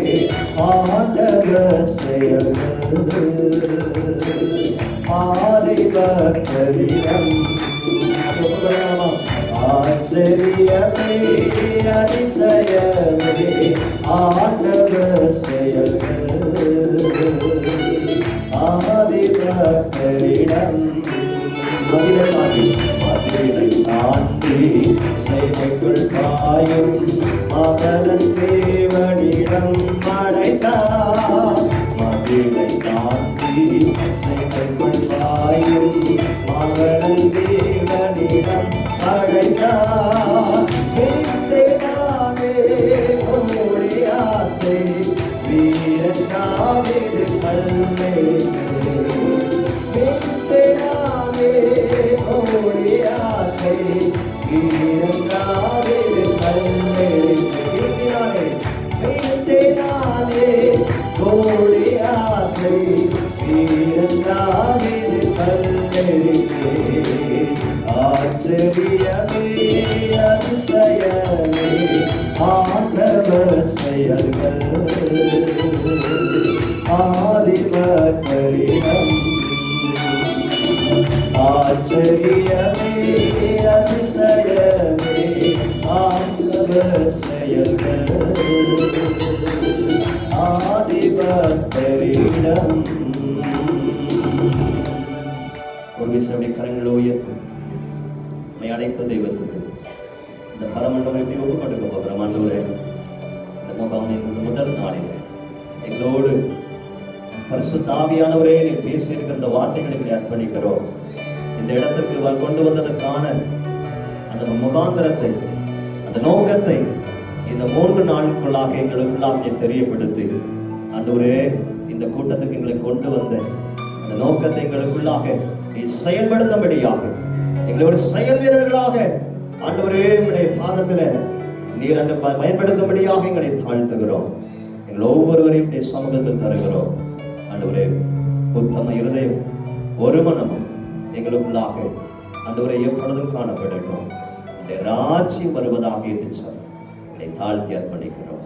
ஆண்டவர் செயல்கள் ஆதிபக்தரிடம். ஆச்சரியமே அதிசயமே ஆண்டவர் செயல்கள் ஆதிபக்தரிடம். மதிலை தாண்டி சேவைக்குள் பாயும் மகளன் தேவனிடம் அடைந்தார். மதிலை தாண்டி சேவைக்குள் பாயும் மகளன் தேவனிடம் அடைந்தார். நானே ஓடியாத்தே வீரன் தாவீது கல்லேற்று. ஓடியாத்தை வீரன் தாவீது கல்லேறினானே. ஓடியாத்தை வீரன் தாவீது கல்லேறினே. ஆச்சரியமே அதிசயமே ஆண்டவர் செயல்கள் ஆதிபக்தரிடம். ஆச்சரியமே அதிசயமே ஆண்டவர் செயல்கள் ஆதிபக்தரிடம். ஒரு விசை கரங்களை உயர்த்து அடைத்த தெய்வத்துக்கு இந்த பரமண்டம் எப்படி ஒப்பு கொடுக்க போகிறோம். ஆண்டவரே, இந்த முகாமின் முதல் நாளில் எங்களோடு பரிசுத்த ஆவியானவரே நீர் பேசியிருக்கிற இந்த வார்த்தைகளை அர்ப்பணிக்கிறோம். இந்த இடத்திற்கு கொண்டு வந்ததற்கான அந்த முகாந்திரத்தை, அந்த நோக்கத்தை இந்த 3 நாளுக்குள்ளாக எங்களுக்குள்ளாக நீர் தெரியப்படுத்தி ஆண்டவரே, இந்த கூட்டத்துக்கு எங்களை கொண்டு வந்த அந்த நோக்கத்தை எங்களுக்குள்ளாக நீ செயல்படுத்தும்படியாக எங்களை ஒரு செயல் வீரர்களாக ஆண்டவரே உம்முடைய பாதத்துல நீர் அன்று பயன்படுத்தும்படியாக எங்களை தாழ்த்துகிறோம். எங்கள் ஒவ்வொருவரையும் சமூகத்தில் தருகிறோம். ஆண்டவரே, உத்தம இருதயம் ஒரு மனமும் எங்களுக்குள்ளாக ஆண்டவரை எப்பொழுதும் காணப்படணும். ராஜ்யம் வருவதாக என்று சொல்லி தாழ்த்தி அர்ப்பணிக்கிறோம்.